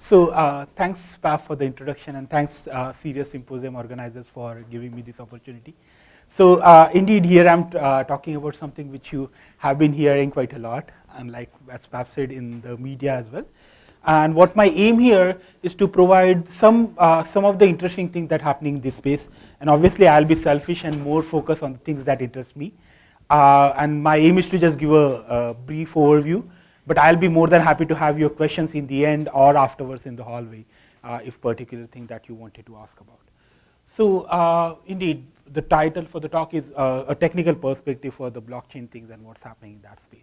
Thanks, Paf, for the introduction, and thanks, CERIAS Symposium organizers, for giving me this opportunity. Indeed, here I'm talking about something which you have been hearing quite a lot, and like as Paf said, in the media as well. And what my aim here is to provide some of the interesting things that are happening in this space. And obviously, I'll be selfish and more focused on the things that interest me. And my aim is to just give a brief overview. But I'll be more than happy to have your questions in the end or afterwards in the hallway, if particular thing that you wanted to ask about. Indeed, the title for the talk is a technical perspective for the blockchain things and what's happening in that space.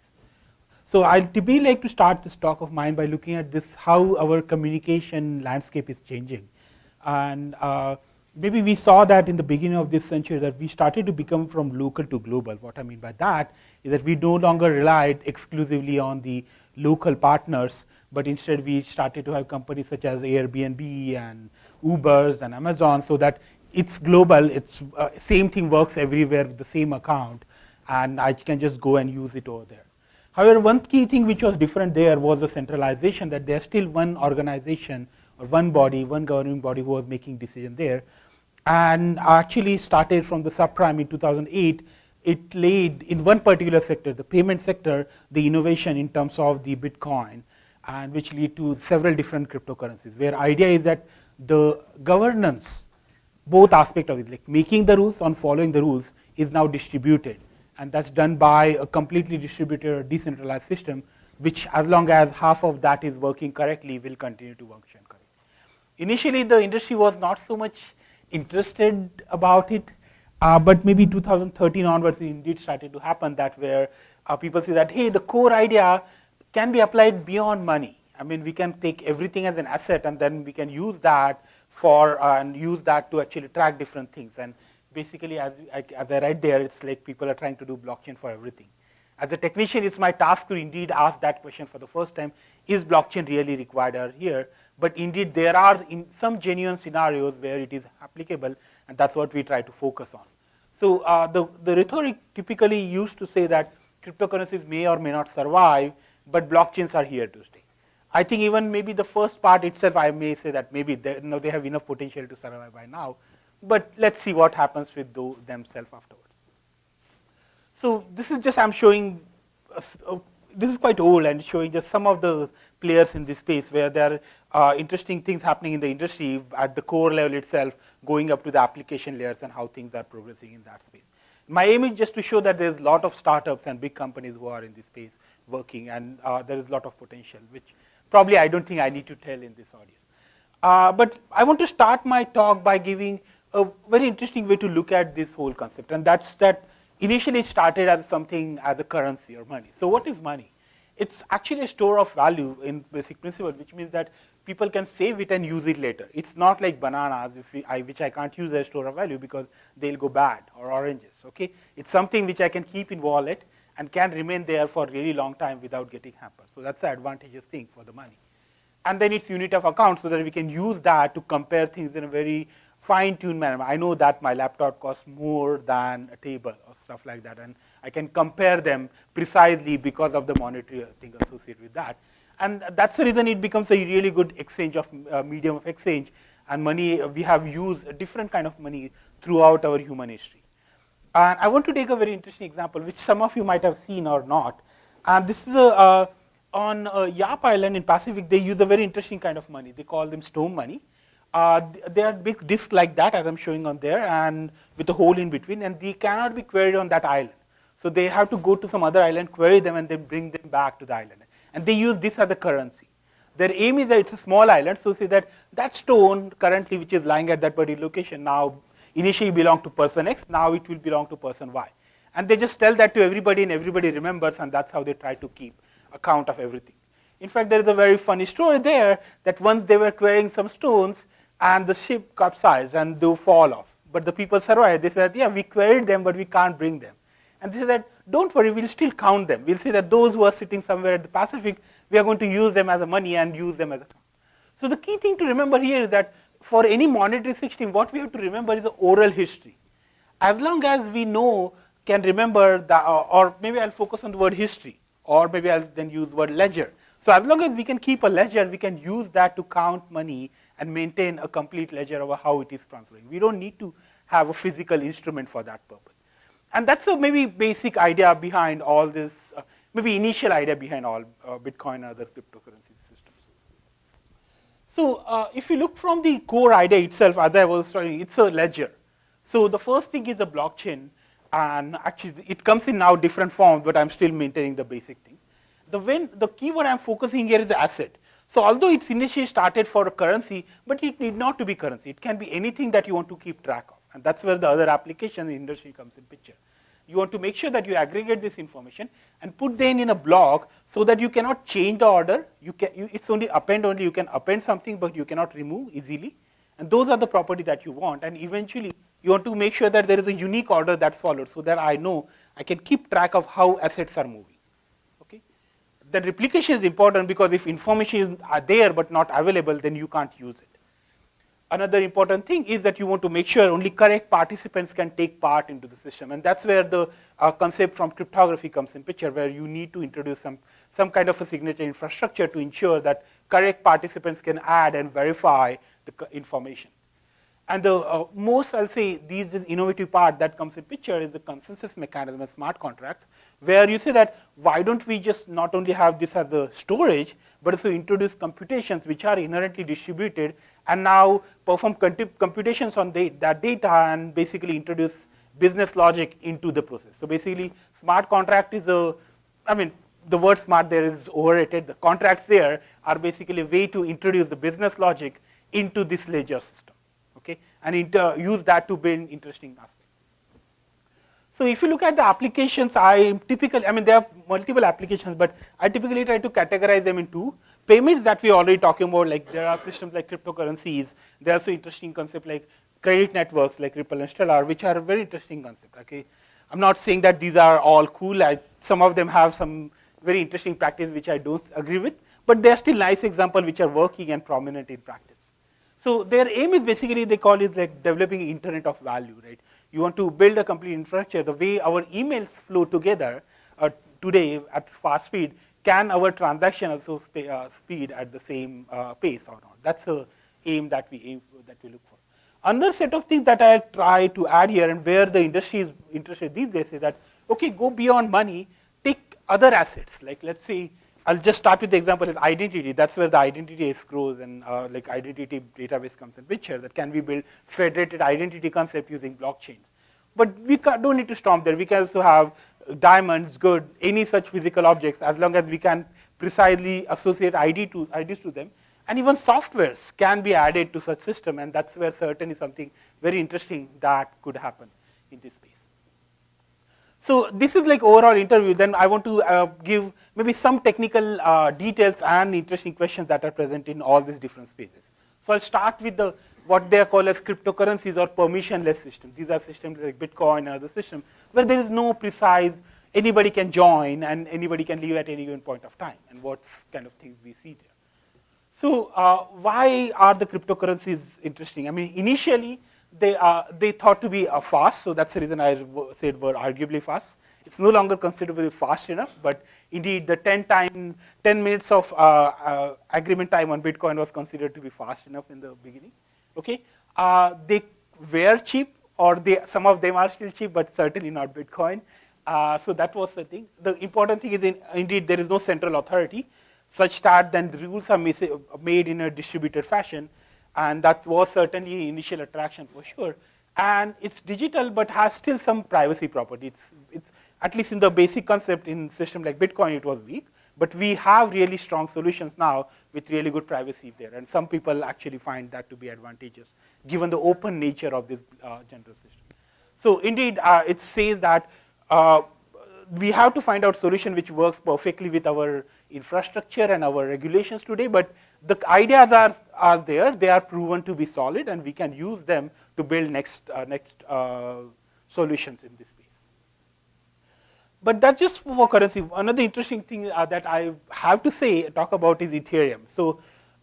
So I'd typically like to start this talk of mine by looking at this, how our communication landscape is changing. And maybe we saw that in the beginning of this century that we started to become from local to global. What I mean by that is that we no longer relied exclusively on the local partners, but instead we started to have companies such as Airbnb and Ubers and Amazon, so that it's global, it's same thing works everywhere with the same account, and I can just go and use it over there. However, one key thing which was different there was the centralization, that there's still one organization or one body, one governing body who was making decisions there. And actually started from the subprime in 2008, it laid in one particular sector, the payment sector, the innovation in terms of the Bitcoin, and which lead to several different cryptocurrencies, where idea is that the governance, both aspects of it, like making the rules and following the rules, is now distributed. And that's done by a completely distributed or decentralized system, which as long as half of that is working correctly, will continue to function correctly. Initially, the industry was not so much interested about it, but maybe 2013 onwards, it indeed started to happen that where people see that, hey, the core idea can be applied beyond money. I mean, we can take everything as an asset, and then we can use that for and use that to actually track different things. And basically, as I write there, it's like people are trying to do blockchain for everything. As a technician, it's my task to indeed ask that question for the first time, is blockchain really required here? But indeed, there are in some genuine scenarios where it is applicable, and that's what we try to focus on. So the rhetoric typically used to say that cryptocurrencies may or may not survive, but blockchains are here to stay. I think even maybe the first part itself, I may say that maybe they have enough potential to survive by now, but let's see what happens with themselves afterwards. So this is just, I'm showing, this is quite old and showing just some of the players in this space where there are interesting things happening in the industry at the core level itself, going up to the application layers and how things are progressing in that space. My aim is just to show that there's a lot of startups and big companies who are in this space working, and there is a lot of potential, which probably I don't think I need to tell in this audience. But I want to start my talk by giving a very interesting way to look at this whole concept, and that's that initially it started as something as a currency or money. So what is money? It's actually a store of value in basic principle, which means that people can save it and use it later. It's not like bananas, which I can't use as a store of value because they'll go bad, or oranges. Okay, it's something which I can keep in wallet and can remain there for a really long time without getting hampered. So that's the advantageous thing for the money. And then it's unit of account, so that we can use that to compare things in a very fine-tuned manner. I know that my laptop costs more than a table or stuff like that, and I can compare them precisely because of the monetary thing associated with that. And that's the reason it becomes a really good exchange of medium of exchange. And money, we have used a different kind of money throughout our human history. And I want to take a very interesting example, which some of you might have seen or not. And this is on Yap Island in Pacific, they use a very interesting kind of money. They call them stone money. They are big discs like that, as I'm showing on there, and with a hole in between, and they cannot be queried on that island. So they have to go to some other island, query them, and then bring them back to the island. And they use this as a currency. Their aim is that it's a small island, so say that that stone currently, which is lying at that particular location, now initially belonged to person X, now it will belong to person Y. And they just tell that to everybody, and everybody remembers, and that's how they try to keep account of everything. In fact, there is a very funny story there that once they were querying some stones, and the ship capsized and they fall off. But the people survived. They said, yeah, we queried them, but we can't bring them. And they said, don't worry, we'll still count them. We'll say that those who are sitting somewhere at the Pacific, we are going to use them as a money and use them as a. So the key thing to remember here is that for any monetary system, what we have to remember is the oral history. As long as we can remember, or maybe I'll focus on the word history, or maybe I'll then use the word ledger. So as long as we can keep a ledger, we can use that to count money and maintain a complete ledger over how it is transferring. We don't need to have a physical instrument for that purpose. And that's a maybe basic idea behind all this, maybe initial idea behind all Bitcoin and other cryptocurrency systems. So if you look from the core idea itself, as I was saying, it's a ledger. So the first thing is the blockchain, and actually it comes in now different forms, but I'm still maintaining the basic thing. The keyword I'm focusing here is the asset. So although it's initially started for a currency, but it need not to be currency. It can be anything that you want to keep track of. And that's where the other application in the industry comes in picture. You want to make sure that you aggregate this information and put them in a block so that you cannot change the order. It's only append only. You can append something, but you cannot remove easily. And those are the properties that you want. And eventually, you want to make sure that there is a unique order that's followed so that I know I can keep track of how assets are moving. The replication is important because if information is there but not available, then you can't use it. Another important thing is that you want to make sure only correct participants can take part into the system. And that's where the concept from cryptography comes in picture, where you need to introduce some kind of a signature infrastructure to ensure that correct participants can add and verify the information. And the most, I'll say, the innovative part that comes in picture is the consensus mechanism and smart contracts, where you say that why don't we just not only have this as a storage, but also introduce computations which are inherently distributed and now perform computations on that data and basically introduce business logic into the process. So basically, smart contract is the word smart there is overrated. The contracts there are basically a way to introduce the business logic into this ledger system. Okay, and use that to build interesting aspects. So if you look at the applications, there are multiple applications, but I typically try to categorize them into payments that we already talking about. Like there are systems like cryptocurrencies. There are also interesting concepts like credit networks like Ripple and Stellar, which are a very interesting concept. Okay, I'm not saying that these are all cool. Some of them have some very interesting practice which I don't agree with, but they are still nice examples which are working and prominent in practice. So their aim is basically, they call it like developing internet of value, right? You want to build a complete infrastructure. The way our emails flow together today at fast speed, can our transaction also speed at the same pace or not? That's the aim that we look for. Another set of things that I try to add here, and where the industry is interested these days, is that okay, go beyond money, take other assets. Like let's say, I'll just start with the example is identity. That's where the identity escrows and like identity database comes in picture. That can be built federated identity concept using blockchains. But we don't need to stop there. We can also have diamonds, good, any such physical objects, as long as we can precisely associate IDs to them. And even softwares can be added to such system, and that's where certainly something very interesting that could happen in this space. So this is like overall interview. Then I want to give maybe some technical details and interesting questions that are present in all these different spaces. So I'll start with what they are called as cryptocurrencies or permissionless systems. These are systems like Bitcoin and other systems where there is no precise, anybody can join and anybody can leave at any given point of time, and what kind of things we see there. So why are the cryptocurrencies interesting? I mean, initially, they thought to be fast, so that's the reason I said were arguably fast. It's no longer considered very fast enough, but indeed the 10 minutes of agreement time on Bitcoin was considered to be fast enough in the beginning. Okay, they were cheap, or some of them are still cheap, but certainly not Bitcoin. So that was the thing. The important thing is indeed there is no central authority, such that then the rules are made in a distributed fashion. And that was certainly initial attraction for sure. And it's digital, but has still some privacy property. It's at least in the basic concept in system like Bitcoin, it was weak. But we have really strong solutions now with really good privacy there. And some people actually find that to be advantageous, given the open nature of this general system. So indeed, it says that we have to find out solution which works perfectly with our infrastructure and our regulations today, but the ideas are there, they are proven to be solid, and we can use them to build next solutions in this space. But that's just for currency. Another interesting thing that I have to talk about is Ethereum. So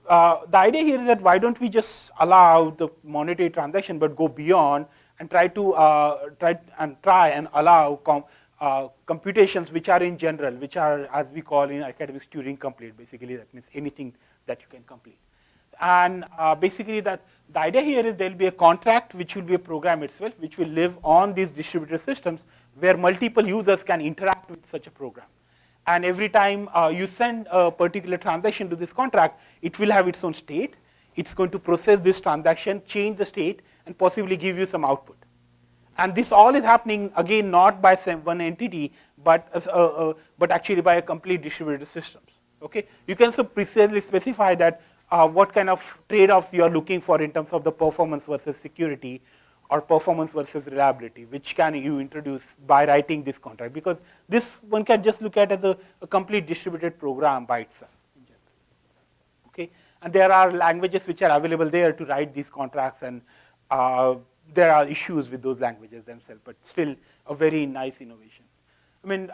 the idea here is that why don't we just allow the monetary transaction, but go beyond and try and allow computations which are in general, which are, as we call in academics, Turing complete. Basically, that means anything that you can complete. And basically, that the idea here is there will be a contract which will be a program itself, which will live on these distributed systems where multiple users can interact with such a program. And every time you send a particular transaction to this contract, it will have its own state. It's going to process this transaction, change the state, and possibly give you some output. And this all is happening, again, not by one entity, but actually by a complete distributed systems. Okay? You can so precisely specify that what kind of trade-offs you are looking for in terms of the performance versus security, or performance versus reliability, which can you introduce by writing this contract. Because this one can just look at as a complete distributed program by itself. In general. Okay? And there are languages which are available there to write these contracts, and there are issues with those languages themselves, but still a very nice innovation. I mean,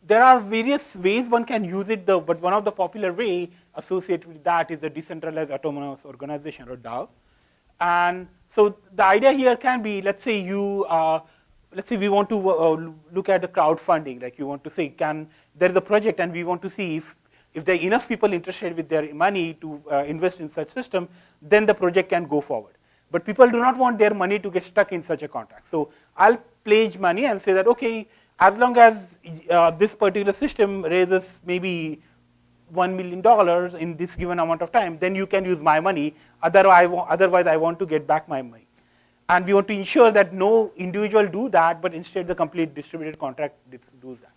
there are various ways one can use it, though, but one of the popular way associated with that is the Decentralized Autonomous Organization, or DAO. And so the idea here can be, let's say let's say we want to look at the crowdfunding, like you want to say, there is a project and we want to see if there are enough people interested with their money to invest in such system, then the project can go forward. But people do not want their money to get stuck in such a contract. So I'll pledge money and say that, okay, as long as this particular system raises maybe $1 million in this given amount of time, then you can use my money. Otherwise, I want to get back my money. And we want to ensure that no individual do that, but instead the complete distributed contract does that.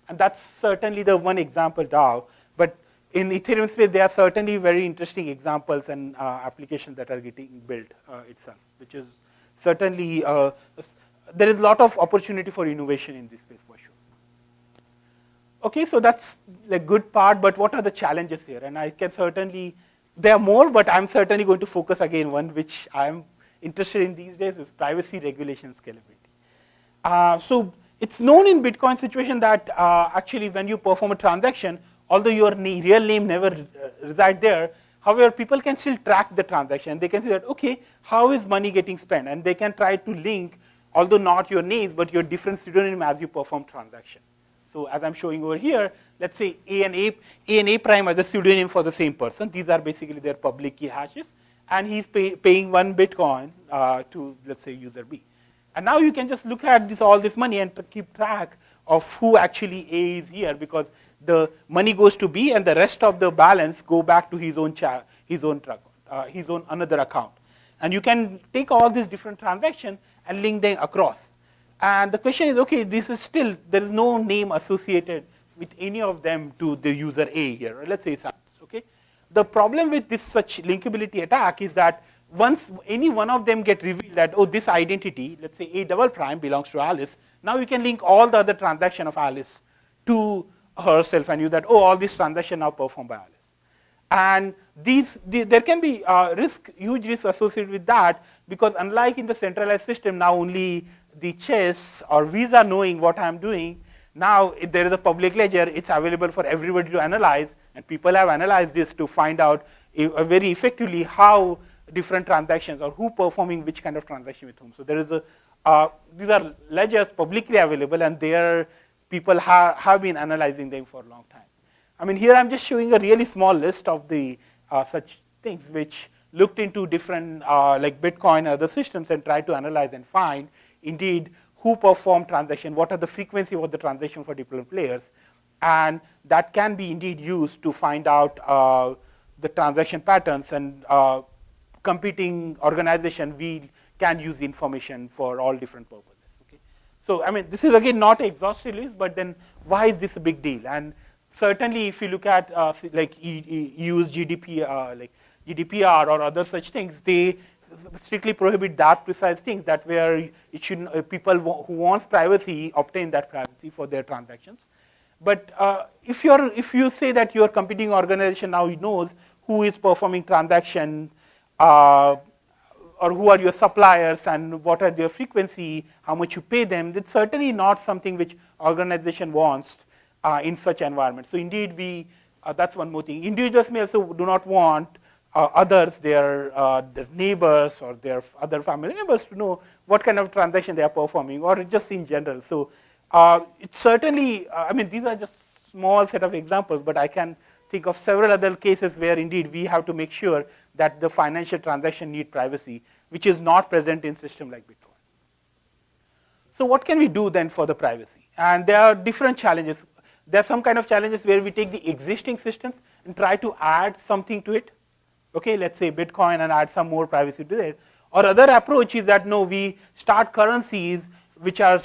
And that's certainly the one example DAO. But in Ethereum space, there are certainly very interesting examples and applications that are getting built itself, which is certainly, there is a lot of opportunity for innovation in this space for sure. Okay, so that's the good part, but what are the challenges here? And I can certainly, there are more, but I'm certainly going to focus again one which I'm interested in these days is privacy, regulation, scalability. So it's known in Bitcoin situation that actually when you perform a transaction, although your real name never reside there, however, people can still track the transaction. They can say that, okay, how is money getting spent? And they can try to link, although not your names, but your different pseudonym as you perform transaction. So as I'm showing over here, let's say A and A prime are the pseudonym for the same person. These are basically their public key hashes. And he's paying 1 Bitcoin to, let's say, user B. And now you can just look at all this money and keep track of who actually A is here, because the money goes to B and the rest of the balance go back to his own another account. And you can take all these different transactions and link them across. And the question is, okay, this is still, there is no name associated with any of them to the user A here. Or let's say it's Alice, okay? The problem with this such linkability attack is that once any one of them get revealed that, oh, this identity, let's say A double prime belongs to Alice, now you can link all the other transactions of Alice to herself and you that, oh, all these transactions are performed by Alice. And there can be huge risk associated with that, because unlike in the centralized system, now only the Chess or Visa knowing what I'm doing, now if there is a public ledger, it's available for everybody to analyze, and people have analyzed this to find out very effectively how different transactions or who performing which kind of transaction with whom. So there is these are ledgers publicly available, and people have been analyzing them for a long time. I mean, here I'm just showing a really small list of the such things which looked into different like Bitcoin and other systems and tried to analyze and find indeed who performed transaction, what are the frequency of the transaction for different players, and that can be indeed used to find out the transaction patterns, and competing organization we can use information for all different purposes. Okay? So I mean, this is again not exhaustive list, but then why is this a big deal? And certainly, if you look at like EU's GDPR, like GDPR or other such things, they strictly prohibit that precise things, that where it should people who wants privacy obtain that privacy for their transactions. But if you say that your competing organization now knows who is performing transaction, or who are your suppliers and what are their frequency, how much you pay them, that's certainly not something which organization wants in such environment. So indeed, that's one more thing. Individuals may also do not want others, their neighbors or their other family members to know what kind of transaction they are performing, or just in general. So It's certainly, I mean, these are just small set of examples, but I can think of several other cases where indeed we have to make sure that the financial transaction need privacy, which is not present in system like Bitcoin. So what can we do then for the privacy? And there are different challenges. There are some kind of challenges where we take the existing systems and try to add something to it. Okay, let's say Bitcoin and add some more privacy to it. Or other approach is that no, we start currencies which are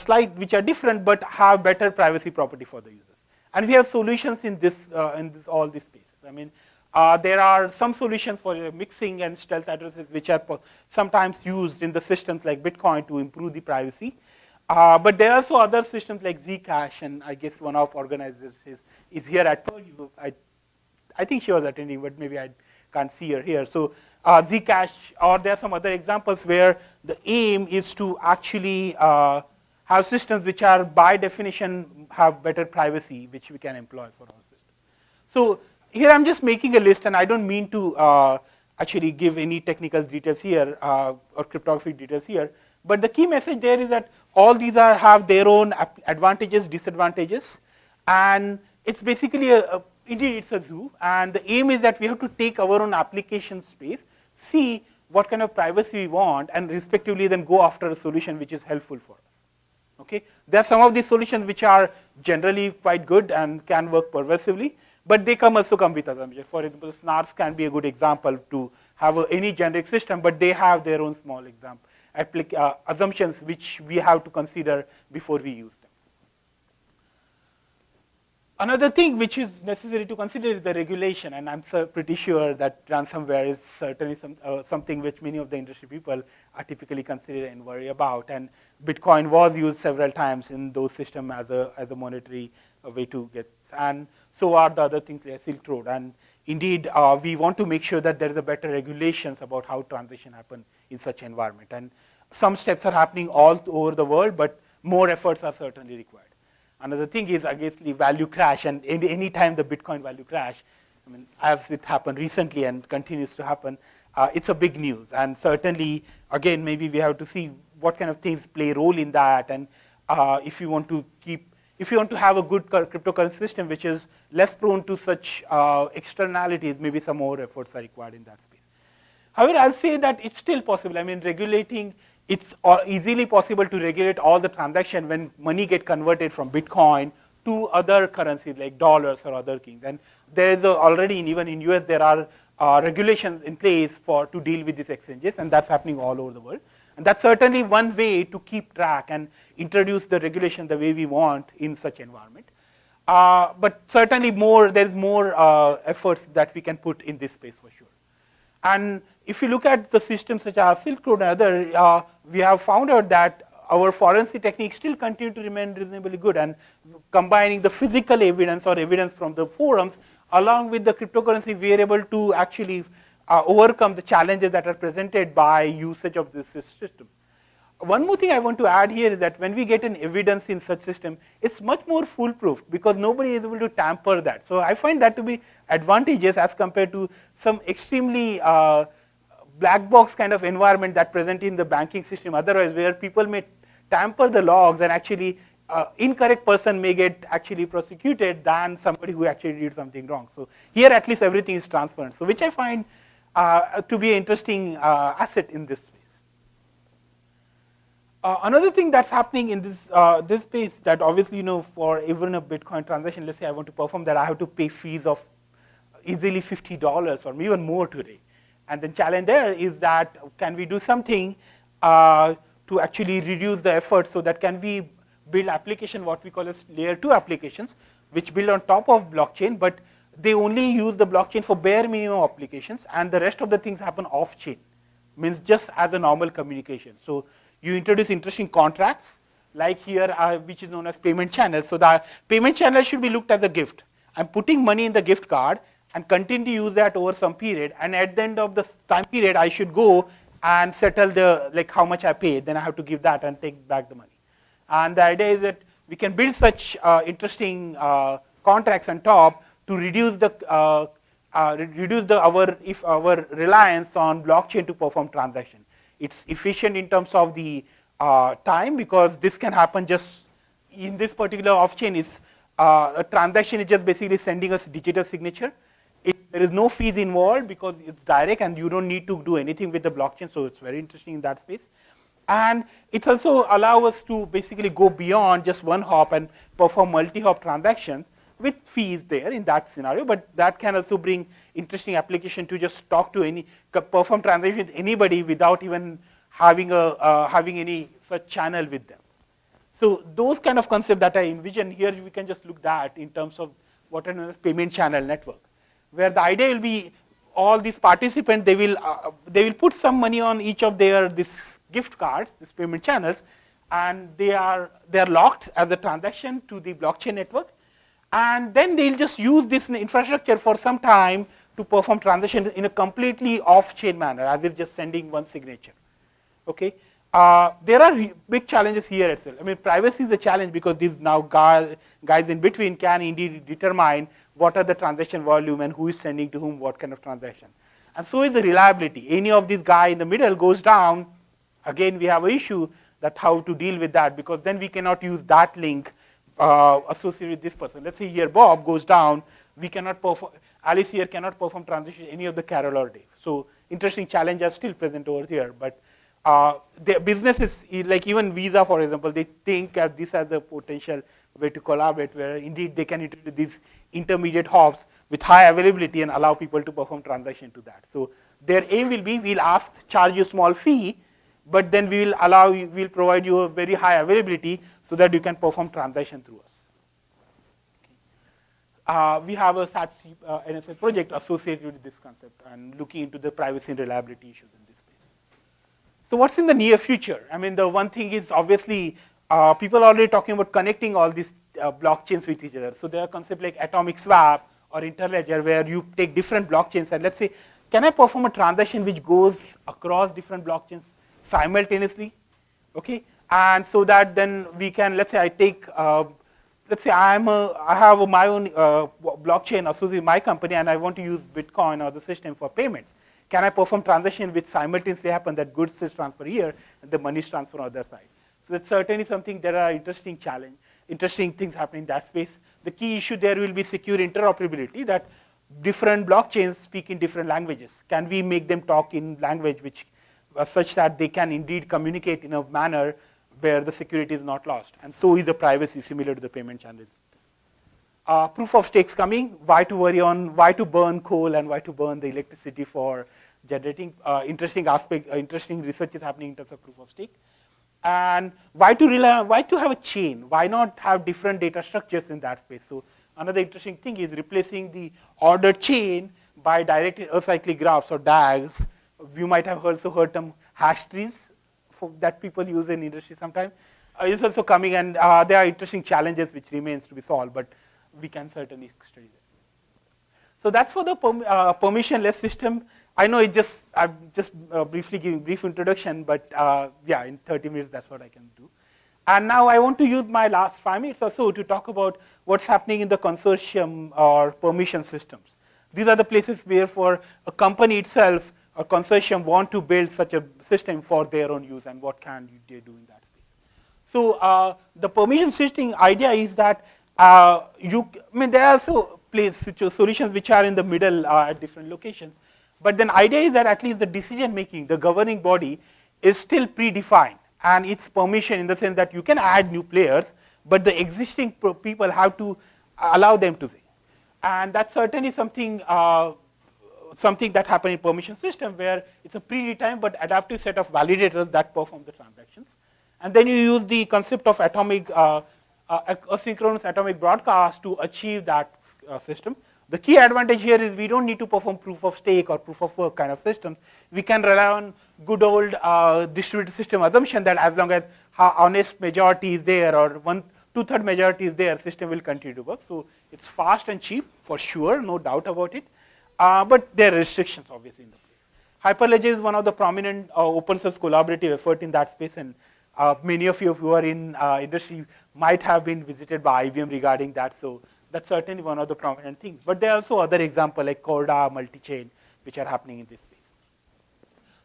different but have better privacy property for the users. And we have solutions in all these spaces. I mean, there are some solutions for mixing and stealth addresses which are sometimes used in the systems like Bitcoin to improve the privacy. But there are also other systems like Zcash, and I guess one of organizers is here at Purdue. I think she was attending, but maybe I can't see her here. So Zcash, or there are some other examples where the aim is to actually have systems which are by definition have better privacy, which we can employ for our system. So here I'm just making a list, and I don't mean to actually give any technical details here or cryptographic details here. But the key message there is that all these have their own advantages, disadvantages, and it's basically indeed it's a zoo. And the aim is that we have to take our own application space, see what kind of privacy we want, and respectively then go after a solution which is helpful for us. Okay, there are some of these solutions which are generally quite good and can work pervasively, but they also come with assumptions. For example, SNARS can be a good example to have any generic system, but they have their own small assumptions which we have to consider before we use them. Another thing which is necessary to consider is the regulation, and I'm pretty sure that ransomware is certainly something which many of the industry people are typically consider and worry about. And Bitcoin was used several times in those systems as a monetary way to get, and so are the other things like Silk Road. And indeed, we want to make sure that there is a better regulations about how transaction happen in such environment. And some steps are happening all over the world, but more efforts are certainly required. Another thing is, I guess, the value crash, and any time the Bitcoin value crash, I mean, as it happened recently and continues to happen, it's a big news. And certainly, again, maybe we have to see what kind of things play a role in that, and if you want to have a good cryptocurrency system which is less prone to such externalities, maybe some more efforts are required in that space. However, I'll say that it's still possible. I mean, it's easily possible to regulate all the transaction when money get converted from Bitcoin to other currencies like dollars or other things. And there is already, even in US, there are regulations in place to deal with these exchanges, and that's happening all over the world. And that's certainly one way to keep track and introduce the regulation the way we want in such environment. But certainly there's more efforts that we can put in this space for sure. And if you look at the systems such as Silk Road and other, we have found out that our forensic techniques still continue to remain reasonably good, and combining the physical evidence or evidence from the forums along with the cryptocurrency, we are able to actually overcome the challenges that are presented by usage of this system. One more thing I want to add here is that when we get an evidence in such system, it's much more foolproof because nobody is able to tamper that. So I find that to be advantageous as compared to some extremely black box kind of environment that present in the banking system otherwise, where people may tamper the logs and actually incorrect person may get actually prosecuted than somebody who actually did something wrong. So here at least everything is transparent, so which I find to be an interesting asset in this space. Another thing that's happening in this space that obviously, for even a Bitcoin transaction, let's say I want to perform that, I have to pay fees of easily $50 or even more today. And the challenge there is that can we do something to actually reduce the effort, so that can we build application, what we call as layer 2 applications, which build on top of blockchain, but they only use the blockchain for bare minimum applications, and the rest of the things happen off chain, means just as a normal communication. So you introduce interesting contracts, like here, which is known as payment channels. So the payment channel should be looked as a gift. I'm putting money in the gift card and continue to use that over some period, and at the end of the time period, I should go and settle how much I paid, then I have to give that and take back the money. And the idea is that we can build such interesting contracts on top to reduce our reliance on blockchain to perform transaction. It's efficient in terms of the time, because this can happen just in this particular off-chain is a transaction is just basically sending us digital signature. There is no fees involved because it's direct and you don't need to do anything with the blockchain, so it's very interesting in that space. And it also allows us to basically go beyond just one hop and perform multi-hop transactions with fees there in that scenario, but that can also bring interesting application to just talk to perform transactions with anybody without even having any such channel with them. So those kind of concepts that I envision here, we can just look at in terms of what are known as payment channel network, where the idea will be all these participants, they will put some money on each of this gift cards, these payment channels, and they are locked as a transaction to the blockchain network, and then they'll just use this infrastructure for some time to perform transactions in a completely off-chain manner, as if just sending one signature. Okay. There are big challenges here itself. I mean, privacy is a challenge because these now guys in between can indeed determine what are the transaction volume and who is sending to whom what kind of transaction. And so is the reliability. Any of these guy in the middle goes down, again we have an issue that how to deal with that, because then we cannot use that link associated with this person. Let's say here Bob goes down, we cannot perform, Alice here cannot perform transaction any of the Carol or Dave. So interesting challenges are still present over here, but the businesses, like even Visa, for example, they think of this as a potential way to collaborate, where indeed they can introduce these intermediate hops with high availability and allow people to perform transaction to that. So their aim will be, we'll charge you a small fee, but then we'll provide you a very high availability so that you can perform transaction through us. Okay. We have a SATC NSA project associated with this concept and looking into the privacy and reliability issues in this space. So what's in the near future? I mean, the one thing is obviously people are already talking about connecting all these blockchains with each other. So there are concepts like atomic swap or interledger, where you take different blockchains and let's say, can I perform a transaction which goes across different blockchains simultaneously? Okay, and so that then we can, let's say I take, let's say I have my own blockchain associated with my company and I want to use Bitcoin or the system for payments. Can I perform transaction which simultaneously happen, that goods is transfer here and the money is transferred on the other side? So that's certainly something, there are interesting things happening in that space. The key issue there will be secure interoperability, that different blockchains speak in different languages. Can we make them talk in language which such that they can indeed communicate in a manner where the security is not lost? And so is the privacy, similar to the payment channels. Proof of stakes coming, why to burn coal and why to burn the electricity for generating. Interesting research is happening in terms of proof of stake. And why to have a chain? Why not have different data structures in that space? So another interesting thing is replacing the ordered chain by directed acyclic graphs or DAGs. You might have also heard them hash trees that people use in industry sometimes. It's also coming, and there are interesting challenges which remains to be solved, but we can certainly study that. So that's for the permissionless system. I know I'm just briefly giving brief introduction, but yeah, in 30 minutes that's what I can do. And now I want to use my last 5 minutes or so to talk about what's happening in the consortium or permission systems. These are the places where for a company itself, a consortium want to build such a system for their own use, and what can they do in that space. So the permission system idea is that there are also solutions which are in the middle at different locations. But then idea is that at least the decision making, the governing body is still predefined, and it's permission in the sense that you can add new players, but the existing people have to allow them to say. And that's certainly something that happens in permission system, where it's a predetermined but adaptive set of validators that perform the transactions. And then you use the concept of asynchronous atomic broadcast to achieve that system. The key advantage here is we don't need to perform proof of stake or proof of work kind of systems. We can rely on good old distributed system assumption that as long as honest majority is there or 2/3 majority is there, system will continue to work. So it's fast and cheap for sure, no doubt about it. But there are restrictions obviously in the place. Hyperledger is one of the prominent open source collaborative effort in that space, and many of you who are in industry might have been visited by IBM regarding that. So that's certainly one of the prominent things. But there are also other examples like Corda, multi-chain, which are happening in this space.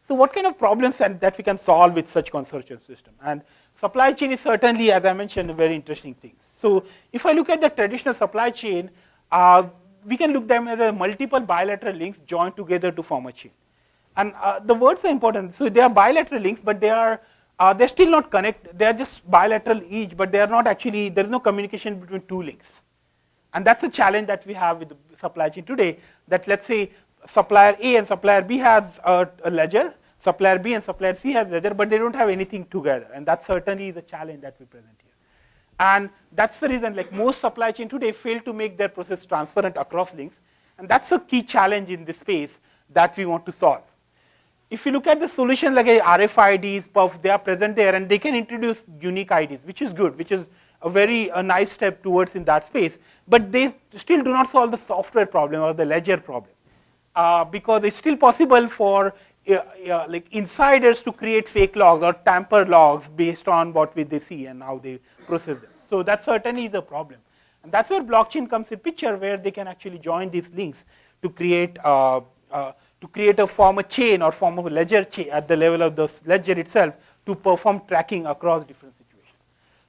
So what kind of problems that we can solve with such consortium system? And supply chain is certainly, as I mentioned, a very interesting thing. So if I look at the traditional supply chain, we can look them as a multiple bilateral links joined together to form a chain. And the words are important. So they are bilateral links, but they're still not connected. They are just bilateral each, but they are not actually, there is no communication between two links. And that's a challenge that we have with the supply chain today, that let's say supplier A and supplier B has a ledger, supplier B and supplier C has ledger, but they don't have anything together. And that's certainly the challenge that we present here. And that's the reason like most supply chain today fail to make their process transparent across links. And that's a key challenge in this space that we want to solve. If you look at the solution like RFIDs, PUFs, they are present there and they can introduce unique IDs, which is good, which is a very nice step towards in that space. But they still do not solve the software problem or the ledger problem. Because it's still possible for like insiders to create fake logs or tamper logs based on what they see and how they process them. So that certainly is a problem. And that's where blockchain comes in picture, where they can actually join these links to create form a chain or form a ledger chain at the level of the ledger itself to perform tracking across different situations.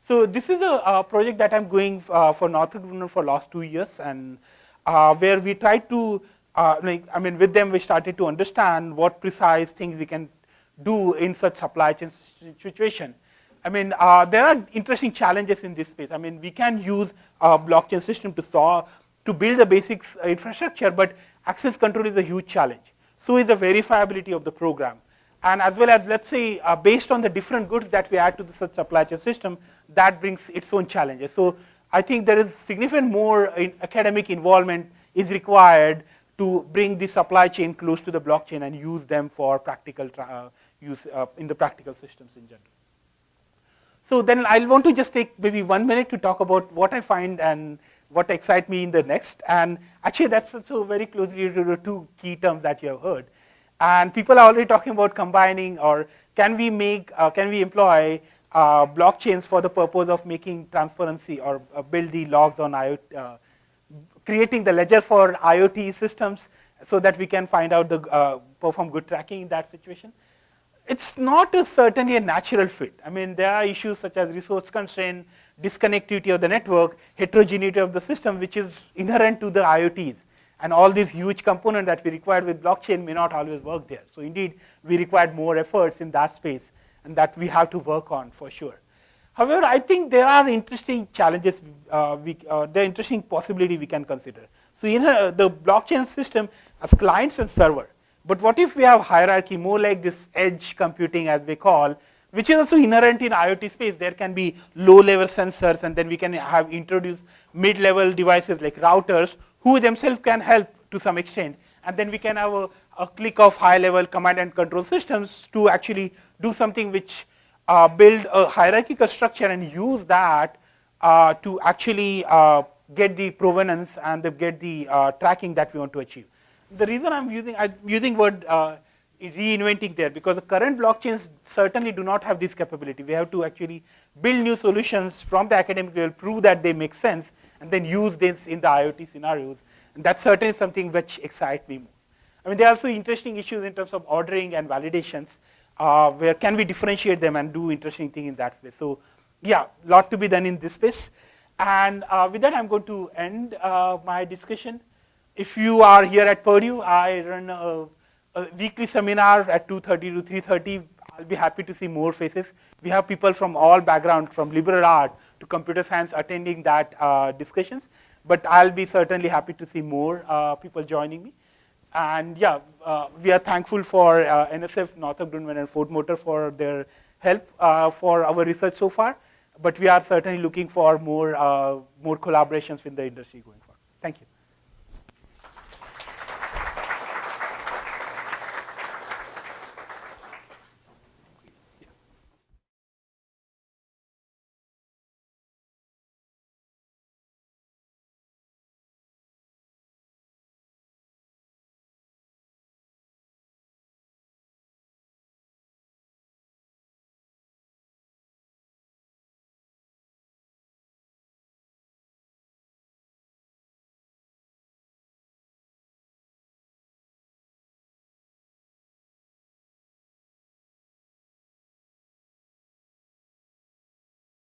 So this is a project that I'm going for Northrop Grumman for last 2 years, and where we try to with them we started to understand what precise things we can do in such supply chain situation. There are interesting challenges in this space. We can use a blockchain system to build the basics infrastructure, but access control is a huge challenge. So is the verifiability of the program. And as well as, let's say, based on the different goods that we add to the such supply chain system, that brings its own challenges. So I think there is significant more academic involvement is required to bring the supply chain close to the blockchain and use them for practical use in the practical systems in general. So then I'll want to just take maybe 1 minute to talk about what I find and what excites me in the next. And actually that's also very closely related to the two key terms that you have heard. And people are already talking about combining, or can we employ blockchains for the purpose of making transparency or build the logs on IoT, creating the ledger for IoT systems so that we can find out perform good tracking in that situation. It's not certainly a natural fit. There are issues such as resource constraint, disconnectivity of the network, heterogeneity of the system, which is inherent to the IoTs. And all these huge components that we required with blockchain may not always work there. So indeed, we required more efforts in that space, and that we have to work on for sure. However, I think there are interesting challenges, there are interesting possibilities we can consider. So in the blockchain system as clients and server. But what if we have hierarchy, more like this edge computing as we call, which is also inherent in IoT space. There can be low-level sensors, and then we can have introduce mid-level devices like routers, who themselves can help to some extent. And then we can have a click of high-level command and control systems to actually do something which build a hierarchical structure and use that to actually get the provenance and get the tracking that we want to achieve. The reason I'm using word reinventing there, because the current blockchains certainly do not have this capability. We have to actually build new solutions from the academic level, prove that they make sense, and then use this in the IoT scenarios. And that's certainly something which excites me more. There are also interesting issues in terms of ordering and validations, where can we differentiate them and do interesting things in that space. So yeah, a lot to be done in this space. And with that, I'm going to end my discussion. If you are here at Purdue, I run a weekly seminar at 2:30 to 3:30. I'll be happy to see more faces. We have people from all backgrounds, from liberal art to computer science, attending that discussions. But I'll be certainly happy to see more people joining me. And yeah, we are thankful for NSF, Northrop Grumman, and Ford Motor for their help for our research so far. But we are certainly looking for more collaborations with the industry going forward. Thank you.